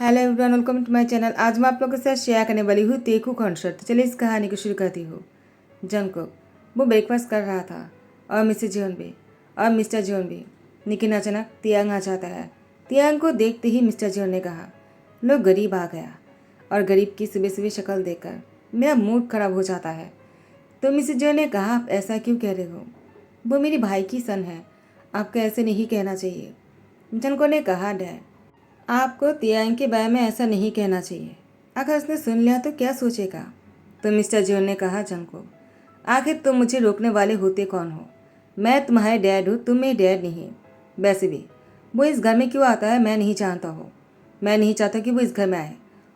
Hello everyone, welcome to my channel. आज मैं आप लोगों के साथ शेयर करने वाली हूँ तेकू कॉन्सर्ट। तो चलिए इस कहानी को शुरू करती हूँ। जंगकुक वो ब्रेकफास्ट कर रहा था और मिसेज जॉन भी और मिस्टर जॉन भी। लेकिन अचानक तियांग आ जाता है। तियांग को देखते ही मिस्टर जॉन ने कहा, लो गरीब आ गया। और गरीब की सुबह सुबह शक्ल देखकर मेरा मूड खराब हो जाता है। तो मिसेज जॉन ने कहा, आप ऐसा क्यों कह रहे हो? वो मेरी भाई की सन है, आपको ऐसे नहीं कहना चाहिए। जंगकुक ने कहा, डैड आपको तियांग के बारे में ऐसा नहीं कहना चाहिए। अगर उसने सुन लिया तो क्या सोचेगा? तो मिस्टर जॉन ने कहा, जंगकुक आखिर तुम मुझे रोकने वाले होते कौन हो? मैं तुम्हारे डैड हूँ, तुम मेरे डैड नहीं। वैसे भी वो इस घर में क्यों आता है मैं नहीं जानता हूँ। मैं नहीं चाहता कि वो इस घर में आए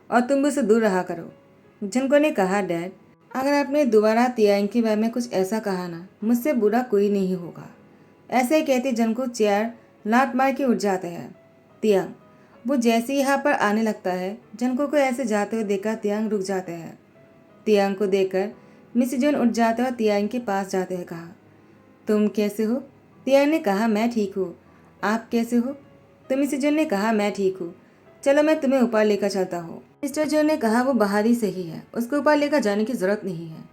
और तुम भी उसे दूर रहा करो। जंगकुक ने कहा, डैड अगर आपने दोबारा तियांग के बारे में कुछ ऐसा कहा ना, मुझसे बुरा कोई नहीं होगा। ऐसे ही कहते जंगकुक चेयर लात मार के उठ जाते हैं। तियांग वो जैसे ही यहाँ पर आने लगता है, जंगकुक को ऐसे जाते हुए देखकर तियांग रुक जाते हैं। तियांग को देखकर मिस जॉन उठ जाते हैं और तियांग के पास जाते हैं। कहा, तुम कैसे हो? तियांग ने कहा, मैं ठीक हूँ। आप कैसे हो? तो मिस जॉन ने कहा, मैं ठीक हूँ। चलो मैं तुम्हें ऊपर लेकर चलता हूँ। मिस्टर जॉन ने कहा, वो बाहर ही सही है, उसको ऊपर लेकर जाने की ज़रूरत नहीं है।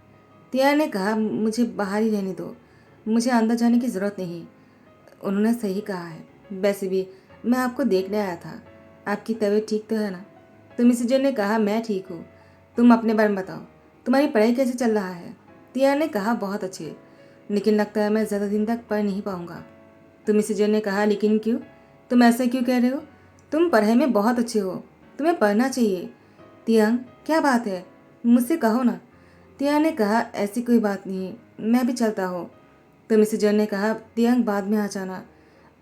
तियांग ने कहा, मुझे बाहर ही रहने दो, मुझे अंदर जाने की ज़रूरत नहीं। उन्होंने सही कहा है। वैसे भी मैं आपको देखने आया था, आपकी तबीयत ठीक तो है ना? तो मिसेज जॉन ने कहा, मैं ठीक हूँ। तुम अपने बारे में बताओ, तुम्हारी पढ़ाई कैसे चल रहा है? तिया ने कहा, बहुत अच्छे, लेकिन लगता है मैं ज़्यादा दिन तक पढ़ नहीं पाऊँगा। तो मिसेज जॉन ने कहा, लेकिन क्यों? तुम ऐसा क्यों कह रहे हो? तुम पढ़ाई में बहुत अच्छे हो, तुम्हें पढ़ना चाहिए। तियांग क्या बात है, मुझसे कहो ना। तियांग ने कहा, ऐसी कोई बात नहीं, मैं भी चलता हूँ। तो मिसेज जॉन ने कहा, तियांग बाद में आ जाना,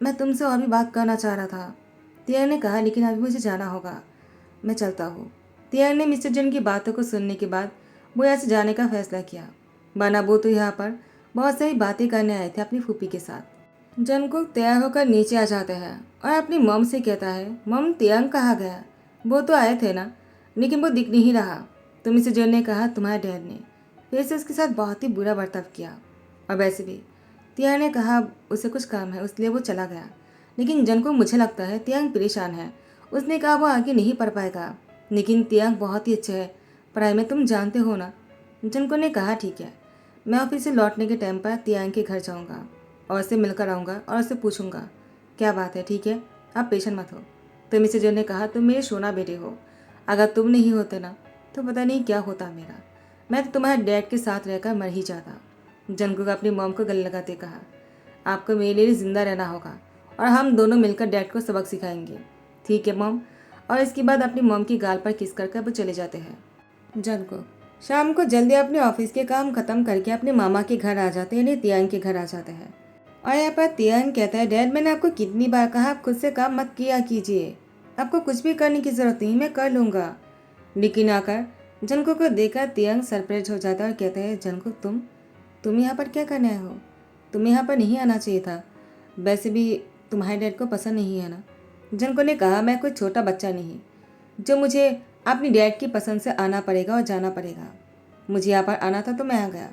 मैं तुमसे और भी बात करना चाह रहा था। तियांग ने कहा, लेकिन अभी मुझे जाना होगा, मैं चलता हूँ। तियांग ने मिस्टर जन की बातों को सुनने के बाद वो यहाँ से जाने का फैसला किया, वरना वो तो यहाँ पर बहुत सारी बातें करने आए थे अपनी फूफी के साथ। जंगकुक तैयार होकर नीचे आ जाता है और अपनी मॉम से कहता है, मॉम तियांग कहाँ गया? वो तो आए थे ना, लेकिन वो दिख नहीं रहा। तो मिस्टर जन ने कहा, तुम्हारे डैड ने फिर से उसके साथ बहुत ही बुरा बर्ताव किया। और वैसे भी तियांग ने कहा उसे कुछ काम है इसलिए वो चला गया। लेकिन जन को मुझे लगता है तियांग परेशान है, उसने कहा वो आगे नहीं पढ़ पाएगा। लेकिन तियांग बहुत ही अच्छा है पढ़ाई में, तुम जानते हो ना। जनको ने कहा, ठीक है, मैं ऑफिस से लौटने के टाइम पर तियांग के घर जाऊंगा और उससे मिलकर आऊँगा और उससे पूछूंगा क्या बात है। ठीक है, आप पेशेंट मत हो। तो मिसेज जन ने कहा, तुम मेरे सोना बेटे हो, अगर तुम नहीं होते ना तो पता नहीं क्या होता मेरा, मैं तो तुम्हारे डैड के साथ रहकर मर ही जाता। जंगकुक अपनी मॉम को गले लगाते कहा, आपको मेरे लिए जिंदा रहना होगा और हम दोनों मिलकर डैड को सबक सिखाएंगे। ठीक है मॉम। और इसके बाद अपनी मॉम की गाल पर किस कर वो चले जाते हैं। जंगकुक शाम को जल्दी अपने ऑफिस के काम खत्म करके अपने मामा के घर आ जाते हैं, यानी तियांग के घर आ जाते हैं। और यहाँ पर तियांग कहता है, डैड मैंने आपको कितनी बार कहा आप खुद से काम मत किया कीजिए, आपको कुछ भी करने की जरूरत नहीं, मैं कर लूँगा। लेकिन आकर जंगकुक को देखकर तियांग सरप्राइज हो जाता है और कहता है, जंगकुक तुम यहाँ पर क्या करने आए हो? तुम्हें यहाँ पर नहीं आना चाहिए था, वैसे भी तुम्हारे डैड को पसंद नहीं है ना। जंको ने कहा, मैं कोई छोटा बच्चा नहीं जो मुझे अपनी डैड की पसंद से आना पड़ेगा और जाना पड़ेगा। मुझे यहाँ पर आना था तो मैं आ गया।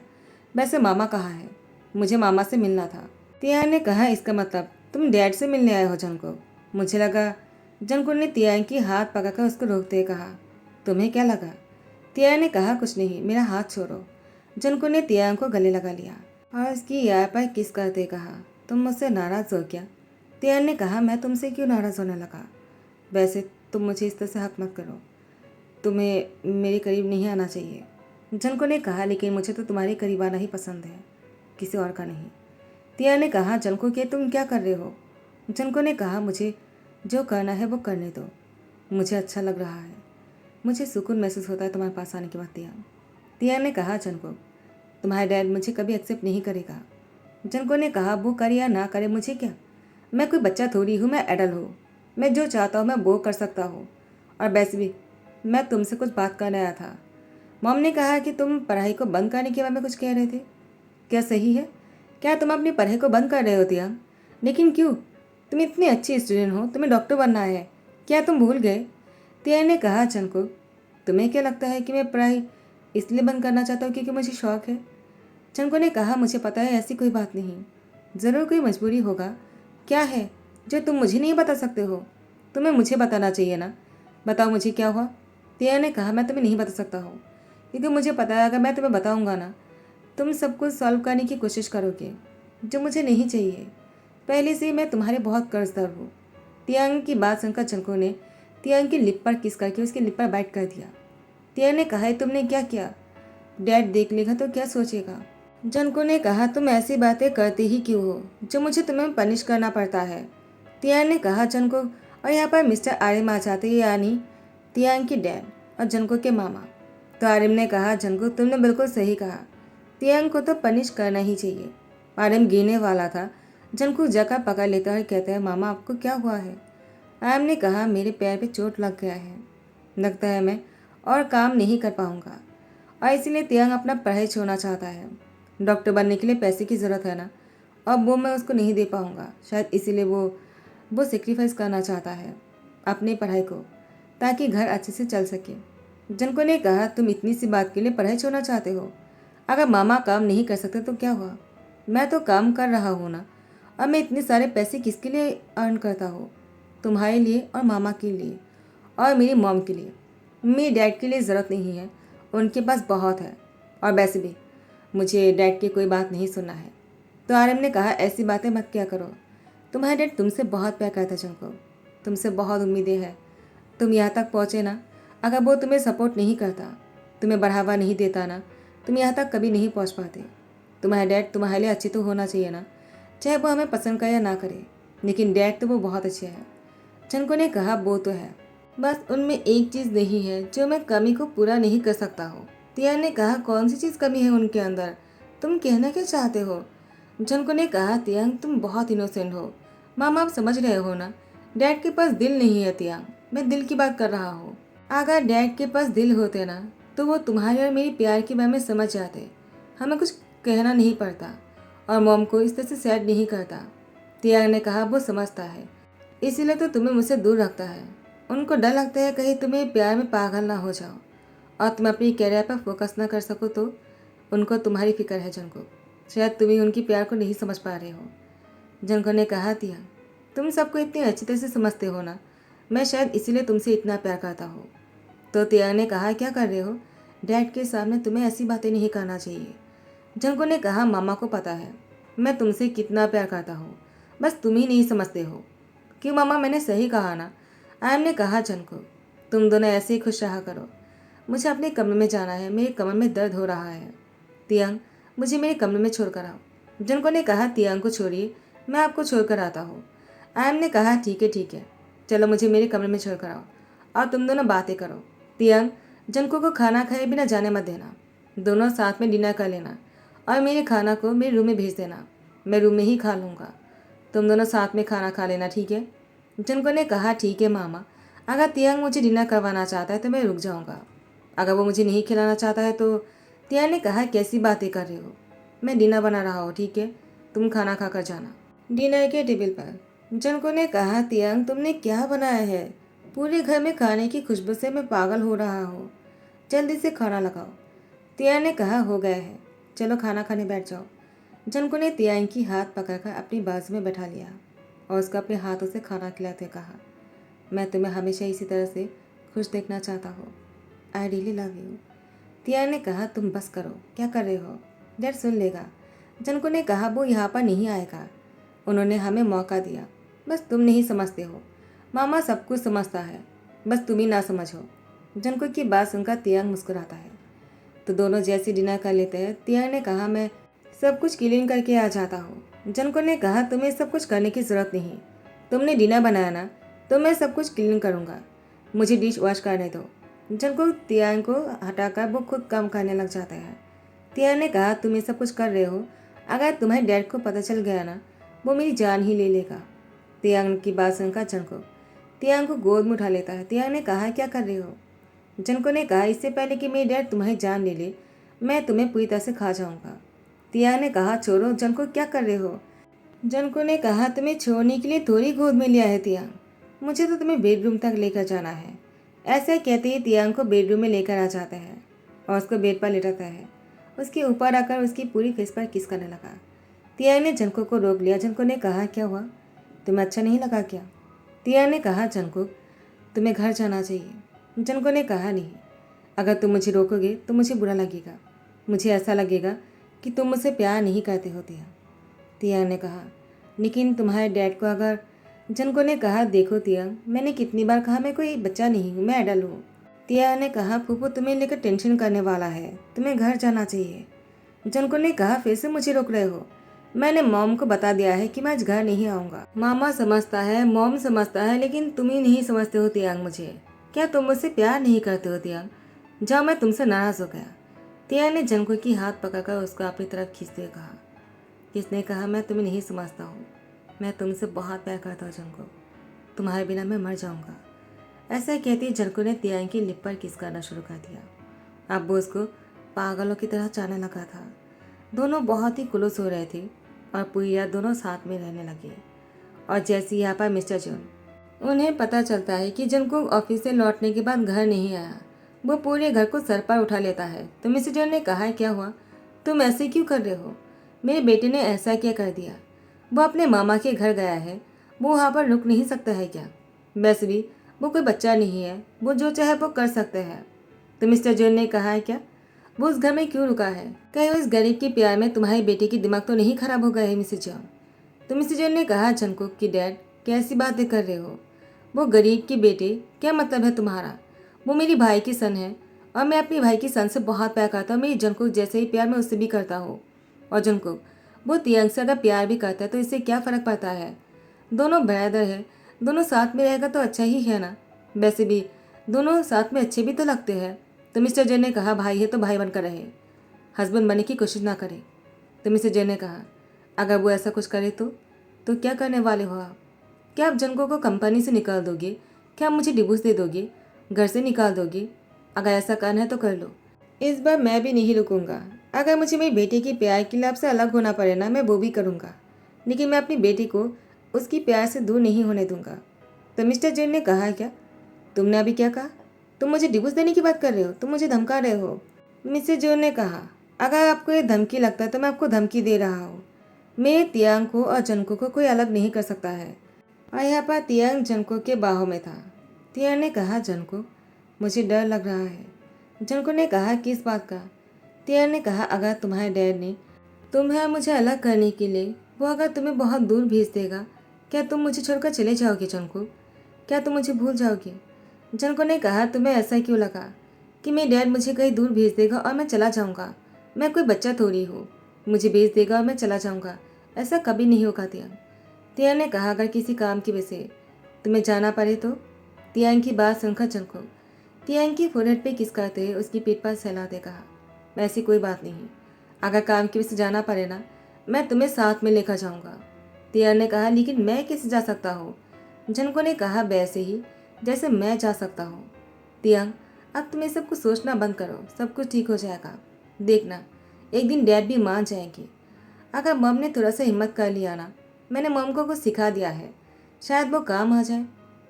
वैसे मामा कहाँ है? मुझे मामा से मिलना था। तियांग ने कहा, इसका मतलब तुम डैड से मिलने आए हो जंको? मुझे लगा। जंको ने तियांग की हाथ पकड़कर उसको रोकते हुए कहा, तुम्हें क्या लगा? तियांग ने कहा, कुछ नहीं, मेरा हाथ छोड़ो। जंको ने तियांग को गले लगा लिया और उसकी यार पर किस करते कहा, तुम मुझसे नाराज़ हो क्या? तियांग ने कहा, मैं तुमसे क्यों नाराज़ होने लगा? वैसे तुम मुझे इस तरह से हक मत करो, तुम्हें मेरे करीब नहीं आना चाहिए। जंको ने कहा, लेकिन मुझे तो तुम्हारे करीब आना ही पसंद है, किसी और का नहीं। तियांग ने कहा, जंको के तुम क्या कर रहे हो? जंको ने कहा, मुझे जो करना है वो करने दो, मुझे अच्छा लग रहा है, मुझे सुकून महसूस होता है तुम्हारे पास आने के बाद। तियांग ने कहा, जंको तुम्हारा डैड मुझे कभी एक्सेप्ट नहीं करेगा। जंको ने कहा, वो करे या ना करे मुझे क्या, मैं कोई बच्चा थोड़ी हूँ, मैं एडल्ट हूँ, मैं जो चाहता हूँ मैं वो कर सकता हूँ। और वैसे भी मैं तुमसे कुछ बात करने आया था। मॉम ने कहा कि तुम पढ़ाई को बंद करने के बारे में कुछ कह रहे थे, क्या सही है? क्या तुम अपनी पढ़ाई को बंद कर रहे हो तियांग? लेकिन क्यों? तुम इतनी अच्छी स्टूडेंट हो, तुम्हें डॉक्टर बनना है, क्या तुम भूल गए? तियांग ने कहा, जंको तुम्हें क्या लगता है कि मैं पढ़ाई इसलिए बंद करना चाहता हूँ क्योंकि मुझे शौक है? जंको ने कहा, मुझे पता है ऐसी कोई बात नहीं, ज़रूर कोई मजबूरी होगा। क्या है जो तुम मुझे नहीं बता सकते हो? तुम्हें मुझे बताना चाहिए ना। बताओ मुझे क्या हुआ। तियांग ने कहा, मैं तुम्हें नहीं बता सकता हूँ, क्योंकि मुझे पता है अगर मैं तुम्हें बताऊँगा ना, तुम सब कुछ सॉल्व करने की कोशिश करोगे, जो मुझे नहीं चाहिए। पहले से ही मैं तुम्हारे बहुत कर्जदार हूँ। तियांग की बात सुनकर जंको ने तियांग की लिप पर किस करके उसकी लिप पर बाइट कर दिया। तियांग ने कहा, तुमने क्या किया? डैड देख लेगा तो क्या सोचेगा? जंको ने कहा, तुम ऐसी बातें करते ही क्यों हो जो मुझे तुम्हें पनिश करना पड़ता है? तियांग ने कहा, जंको, और यहाँ पर मिस्टर आरिम आ जाते, यानी तियांग की डैड और जंको के मामा। तो आरिम ने कहा, जंको तुमने बिल्कुल सही कहा, तियांग को तो पनिश करना ही चाहिए। आरिम गिरने वाला था। जंको जगह पकड़ लेता है, कहता है, मामा आपको क्या हुआ है? आरिम ने कहा, मेरे पैर पे चोट लग गया है, लगता है मैं और काम नहीं कर पाऊंगा, और इसीलिए तियांग अपना पढ़ाई छोड़ना चाहता है। डॉक्टर बनने के लिए पैसे की ज़रूरत है ना, अब वो मैं उसको नहीं दे पाऊंगा, शायद इसीलिए वो सेक्रीफाइस करना चाहता है अपनी पढ़ाई को, ताकि घर अच्छे से चल सके। जनको ने कहा, तुम इतनी सी बात के लिए पढ़ाई छोड़ना चाहते हो? अगर मामा काम नहीं कर सकते तो क्या हुआ? मैं तो काम कर रहा हूँ ना। अब मैं इतने सारे पैसे किसके लिए अर्न करता हूँ? तुम्हारे लिए और मामा के लिए और मेरी मॉम के लिए। मेरे डैड के लिए ज़रूरत नहीं है, उनके पास बहुत है, और वैसे भी मुझे डैड की कोई बात नहीं सुनना है। तो आरएम ने कहा, ऐसी बातें मत क्या करो, तुम्हारा डैड तुमसे बहुत प्यार करता है जंको, तुमसे बहुत उम्मीदें हैं। तुम यहाँ तक पहुँचे ना, अगर वो तुम्हें सपोर्ट नहीं करता, तुम्हें बढ़ावा नहीं देता ना, तुम यहाँ तक कभी नहीं पहुँच पाते। तुम्हारा डैड तुम्हारे लिए अच्छे तो होना चाहिए ना, चाहे वो हमें पसंद करे या ना करे, लेकिन डैड तो वो बहुत अच्छे हैं। जंको ने कहा, वो तो है, बस उनमें एक चीज़ नहीं है जो मैं कमी को पूरा नहीं कर सकता हूँ। तियान ने कहा, कौन सी चीज़ कमी है उनके अंदर? तुम कहना क्या चाहते हो? जंको ने कहा, तियांग तुम बहुत इनोसेंट हो। मामा आप समझ रहे हो ना, डैड के पास दिल नहीं है तियांग, मैं दिल की बात कर रहा हूँ। अगर डैड के पास दिल होते ना, तो वो तुम्हारे और मेरी प्यार के बारे में समझ जाते, हमें कुछ कहना नहीं पड़ता, और मॉम को इस तरह से सैड नहीं करता। तियांग ने कहा, वो समझता है, इसीलिए तो तुम्हें मुझसे दूर रखता है। उनको डर लगता है कहीं तुम्हें प्यार में पागल ना हो जाओ और तुम अपनी कैरियर पर फोकस ना कर सको, तो उनको तुम्हारी फिक्र है जंको, शायद तुम्हें उनकी प्यार को नहीं समझ पा रहे हो। जंको ने कहा, तियांग तुम सबको इतनी अच्छी तरह से समझते हो ना, मैं शायद इसीलिए तुमसे इतना प्यार करता हूँ। तो तियांग ने कहा, क्या कर रहे हो? डैड के सामने तुम्हें ऐसी बातें नहीं करना चाहिए। जंको ने कहा, मामा को पता है मैं तुमसे कितना प्यार करता हूँ, बस तुम ही नहीं समझते हो। क्यों मामा, मैंने सही कहा ना? आयम ने कहा, जंको तुम दोनों ऐसे ही खुश रहा करो, मुझे अपने कमरे में जाना है, मेरे कमर में दर्द हो रहा है। तियांग मुझे मेरे कमरे में छोड़कर आओ। जंको ने कहा, तियांग को छोड़िए, मैं आपको छोड़कर आता हूँ। आयम ने कहा, ठीक है, चलो मुझे मेरे कमरे में छोड़कर आओ और तुम दोनों बातें करो। तियांग जंको को खाना खाए बिना जाने मत देना, दोनों साथ में डिनर कर लेना और मेरे खाना को मेरे रूम में भेज देना, मैं रूम में ही खा लूँगा। तुम दोनों साथ में खाना खा लेना, ठीक है? जंको ने कहा, ठीक है मामा, अगर तियांग मुझे डिनर करवाना चाहता है तो मैं रुक जाऊंगा, अगर वो मुझे नहीं खिलाना चाहता है तो। तियांग ने कहा, कैसी बातें कर रहे हो, मैं डिनर बना रहा हूँ, ठीक है, तुम खाना खाकर जाना। डिनर के टेबल पर जंको ने कहा, तियांग तुमने क्या बनाया है? पूरे घर में खाने की खुशबू से मैं पागल हो रहा हूँ, जल्दी से खाना लगाओ। तियांग ने कहा, हो गया है, चलो खाना खाने बैठ जाओ। जंको ने तियांग की हाथ पकड़कर अपनी बाजू में बैठा लिया और उसको अपने हाथों से खाना खिलाते कहा, मैं तुम्हें हमेशा इसी तरह से खुश देखना चाहता हूँ, आई रियली लव यू। तियांग ने कहा, तुम बस करो, क्या कर रहे हो, डैड सुन लेगा। जंको ने कहा, वो यहाँ पर नहीं आएगा, उन्होंने हमें मौका दिया, बस तुम नहीं समझते हो, मामा सब कुछ समझता है, बस तुम ही ना समझो। जंको की बात सुनकर तियांग मुस्कुराता है। तो दोनों जैसे डिनर कर लेते हैं। तियांग ने कहा, मैं सब कुछ क्लीन करके आ जाता हूँ। जंको ने कहा, तुम्हें सब कुछ करने की ज़रूरत नहीं, तुमने डिनर बनाया ना, तो मैं सब कुछ क्लीन करूँगा, मुझे डिश वॉश करने दो। जंको तियांग को हटाकर वो खुद काम करने लग जाता है। तियांग ने कहा, तुम ये सब कुछ कर रहे हो, अगर तुम्हारे डैड को पता चल गया ना, वो मेरी जान ही ले लेगा। तियांग की बात सुनकर जंको तियांग को गोद में उठा लेता है। तियांग ने कहा, क्या कर रहे हो? जंको ने कहा, इससे पहले कि मेरी डैड तुम्हारी जान ले ले, मैं तुम्हें पूरी तरह से खा जाऊंगा। तियांग ने कहा, छोड़ो जंको, क्या कर रहे हो? जंको ने कहा, तुम्हें छोड़ने के लिए थोड़ी गोद में लिया है तियांग, मुझे तो तुम्हें बेडरूम तक लेकर जाना है। ऐसा कहते ही तियांग को बेडरूम में लेकर आ जाता है और उसको बेड पर लेटाता है, उसके ऊपर आकर उसकी पूरी फेस पर किस करने लगा। तियांग ने जंको को रोक लिया। जंको ने कहा, क्या हुआ, तुम्हें अच्छा नहीं लगा क्या? तियांग ने कहा, जंको तुम्हें घर जाना चाहिए। जनको ने कहा, नहीं, अगर तुम मुझे रोकोगे तो मुझे बुरा लगेगा। मुझे ऐसा लगेगा कि तुम मुझसे प्यार नहीं करते हो तियांग। तियांग ने कहा, लेकिन तुम्हारे डैड को अगर। जनको ने कहा, देखो तियांग, मैंने कितनी बार कहा मैं कोई बच्चा नहीं हूँ, मैं एडल्ट हूँ। तियांग ने कहा, फूफू तुम्हें लेकर टेंशन करने वाला है, तुम्हें घर जाना चाहिए। जनको ने कहा, फिर से मुझे रोक रहे हो? मैंने मॉम को बता दिया है कि मैं आज घर नहीं आऊँगा। मामा समझता है, मॉम समझता है, लेकिन तुम ही नहीं समझते हो तियांग मुझे। क्या तुम मुझसे प्यार नहीं करते हो तियांग? जाओ, मैं तुमसे नाराज़ हो गया। तियांग ने जनको की हाथ पकड़कर उसको अपनी तरफ खींचते हुए कहा। किसने कहा मैं तुम्हें नहीं समझता हूँ? मैं तुमसे बहुत प्यार करता हूँ जनको, तुम्हारे बिना मैं मर जाऊँगा। ऐसा कहती जनको ने तियांग की लिप पर किस करना शुरू कर दिया। अब वो उसको पागलों की तरह चाहने लगा था। दोनों बहुत ही क्लोज हो रहे थे और पूरी रात दोनों साथ में रहने लगे। और जैसे यहाँ पर मिस्टर जॉन, उन्हें पता चलता है कि जनको ऑफिस से लौटने के बाद घर नहीं आया, वो पूरे घर को सर पर उठा लेता है। तो मिस्टर जॉन ने कहा, क्या हुआ, तुम ऐसे क्यों कर रहे हो? मेरे बेटे ने ऐसा क्या कर दिया? वो अपने मामा के घर गया है, वो वहाँ पर रुक नहीं सकता है क्या? वैसे भी वो कोई बच्चा नहीं है, वो जो चाहे वो कर सकते हैं। तो मिस्टर जॉन ने कहा है, क्या वो उस घर में क्यों रुका है? कहीं उस गरीब के प्यार में तुम्हारे बेटे की दिमाग तो नहीं खराब हो गया है मिस्टर जॉन? तो मिस्टर जॉन ने कहा, जनको कि डैड कैसी बातें कर रहे हो? वो गरीब के बेटे, क्या मतलब है तुम्हारा? वो मेरी भाई की सन है और मैं अपनी भाई की सन से बहुत प्यार करता हूँ। मेरी जनको जैसे ही प्यार मैं उससे भी करता हूँ। और जनको वो तियांग से अगर प्यार भी करता है तो इससे क्या फ़र्क पड़ता है? दोनों ब्रदर है, दोनों साथ में रहेगा तो अच्छा ही है ना। वैसे भी दोनों साथ में अच्छे भी तो लगते हैं। तो मिस्टर जॉन ने कहा, भाई है तो भाई बनकर रहे, हस्बैंड बनने की कोशिश ना करे। तो मिस्टर जॉन ने कहा, अगर वो ऐसा कुछ करे तो क्या करने वाले हो आप? क्या आप जनको को कंपनी से निकाल दोगे? क्या आप मुझे डिवोर्स दे दोगे, घर से निकाल दोगे? अगर ऐसा करना है तो कर लो। इस बार मैं भी नहीं रुकूंगा। अगर मुझे मेरी बेटी की प्यार के लिए आपसे अलग होना पड़े ना, मैं वो भी करूँगा, लेकिन मैं अपनी बेटी को उसकी प्यार से दूर नहीं होने दूंगा। तो मिस्टर जॉन ने कहा, क्या तुमने अभी क्या कहा? तुम मुझे डिवोर्स देने की बात कर रहे हो? तुम मुझे धमका रहे हो? मिस्टर जॉन ने कहा, अगर आपको ये धमकी लगता है तो मैं आपको धमकी दे रहा हूँ। मेरे तियांग को और जनको को कोई अलग नहीं कर सकता है। और यहाँ पर तियांग जनको के बाहों में था। तियांग ने कहा, जनको मुझे डर लग रहा है। जनको ने कहा, किस बात का? तियांग ने कहा, अगर तुम्हारे डैड ने तुम्हें और मुझे अलग करने के लिए वो अगर तुम्हें बहुत दूर भेज देगा, क्या तुम मुझे छोड़कर चले जाओगे जनको? क्या तुम मुझे भूल जाओगे? जनको ने कहा, तुम्हें ऐसा क्यों लगा कि मेरे डैड मुझे कहीं दूर भेज देगा और मैं चला जाऊंगा? मैं कोई बच्चा थोड़ी हूँ, मुझे भेज देगा और मैं चला जाऊंगा? ऐसा कभी नहीं होगा तियांग। तियांग ने कहा, अगर किसी काम की वजह से तुम्हें जाना पड़े तो? तियांग की बात सुनकर जनको तियांग की फोrehead पे किस करते हुए उसकी पीठ पर सहलाते कहा, ऐसी कोई बात नहीं, अगर काम की वजह से जाना पड़े ना, मैं तुम्हें साथ में लेकर जाऊंगा। तियांग ने कहा, लेकिन मैं कैसे जा सकता हूँ? जनको ने कहा, वैसे ही जैसे मैं जा सकता हूँ। तियांग, अब तुम ये सब कुछ सोचना बंद करो, सब कुछ ठीक हो जाएगा। देखना, एक दिन डैड भी मान जाएंगे। अगर मम ने थोड़ा सा हिम्मत कर लिया ना, मैंने मम को कुछ सिखा दिया है, शायद वो काम आ जाए।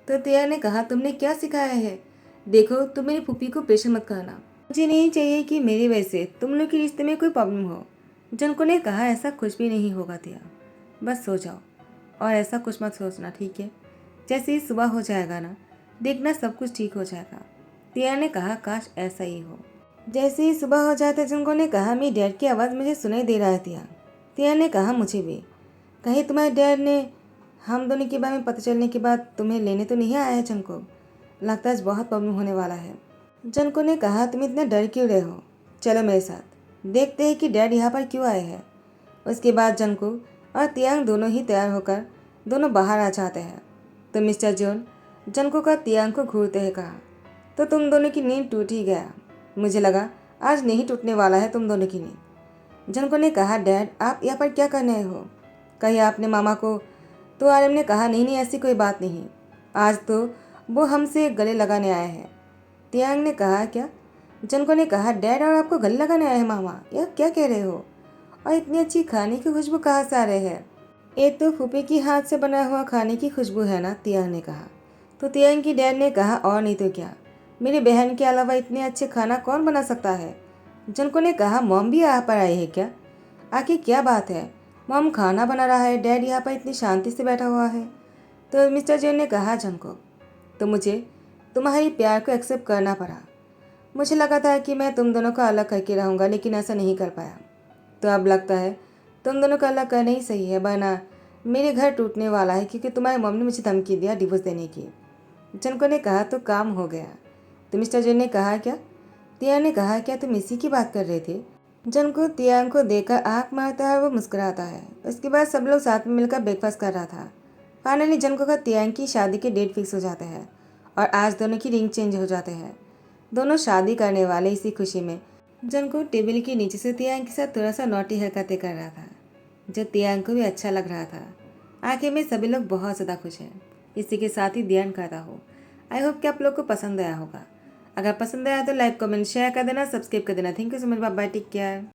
तो तियांग ने कहा, तुमने क्या सिखाया है? देखो, तुम मेरी फूफी को प्रेशर मत करना, मुझे नहीं चाहिए कि मेरी वजह से तुम लोग के रिश्ते में कोई प्रॉब्लम हो। जनको ने कहा, ऐसा कुछ भी नहीं होगा तियांग, बस सो जाओ और ऐसा कुछ मत सोचना, ठीक है? जैसे ही सुबह हो जाएगा ना, देखना सब कुछ ठीक हो जाएगा। तियांग ने कहा, काश ऐसा ही हो। जैसे ही सुबह हो जाता जनको ने कहा, मेरी डैड की आवाज़ मुझे सुनाई दे रहा है तियांग। तियांग ने कहा, मुझे भी। कहीं तुम्हारे डैड ने हम दोनों के बारे में पता चलने के बाद तुम्हें लेने तो नहीं आया है जनको? लगता है आज बहुत प्रॉब्लम होने वाला है। जनको ने कहा, तुम इतना डर क्यों रहे हो? चलो मेरे साथ, देखते हैं कि डैड यहाँ पर क्यों आए हैं। उसके बाद जनको और तियांग दोनों ही तैयार होकर दोनों बाहर आ जाते हैं। तो मिस्टर जॉन जनको का तियांग को घूरते हुए कहा, तो तुम दोनों की नींद टूट ही गया। मुझे लगा आज नहीं टूटने वाला है तुम दोनों की नींद। जनको ने कहा, डैड आप यहाँ पर क्या करने आए हो? कहीं आपने मामा को? तो आर्यन ने कहा, नहीं नहीं, ऐसी कोई बात नहीं, आज तो वो हमसे गले लगाने आए हैं। तियांग ने कहा, क्या? जनको ने कहा, डैड और आपको गले लगाने आए हैं मामा, यह क्या कह रहे हो? और इतनी अच्छी खाने की खुशबू कहाँ से आ रही है? ये तो फूफी की हाथ से बना हुआ खाने की खुशबू है ना, तियांग ने कहा। तो तियांग की डैड ने कहा, और नहीं तो क्या, मेरी बहन के अलावा इतने अच्छे खाना कौन बना सकता है? जनको ने कहा, मॉम भी यहाँ पर आई है क्या? आखिर क्या बात है, मॉम खाना बना रहा है, डैड यहाँ पर इतनी शांति से बैठा हुआ है। तो मिस्टर जॉन ने कहा, जनको तो मुझे तुम्हारी प्यार को एक्सेप्ट करना पड़ा। मुझे लगा था कि मैं तुम दोनों को अलग करके रहूँगा, लेकिन ऐसा नहीं कर पाया। तो अब लगता है तुम दोनों को अलग करना ही सही है, वरना मेरे घर टूटने वाला है, क्योंकि तुम्हारी मम्मी ने मुझे धमकी दिया डिवोर्स देने की। जनको ने कहा तो काम हो गया। तो मिस्टर जैन ने कहा क्या? तियांग ने कहा क्या तुम इसी की बात कर रहे थे? जनको तियांग को देखकर आँख मारता है और वो मुस्कुराता है। उसके बाद सब लोग साथ में मिलकर ब्रेकफास्ट कर रहा था। फाइनली जनको का तियांग की शादी के डेट फिक्स हो जाते हैं और आज दोनों की रिंग चेंज हो जाते हैं। दोनों शादी करने वाले इसी खुशी में जनको टेबल के नीचे से तियांग के साथ थोड़ा सा नोटी हरकतें कर रहा था, जो तियांग को भी अच्छा लग रहा था। आखिर में सभी लोग बहुत ज़्यादा खुश हैं। इसी के साथ ही ध्यान करता हो। आई होप कि आप लोग को पसंद आया होगा। अगर पसंद आया तो लाइक कमेंट शेयर कर देना, सब्सक्राइब कर देना। Thank you so much, bye bye, take care.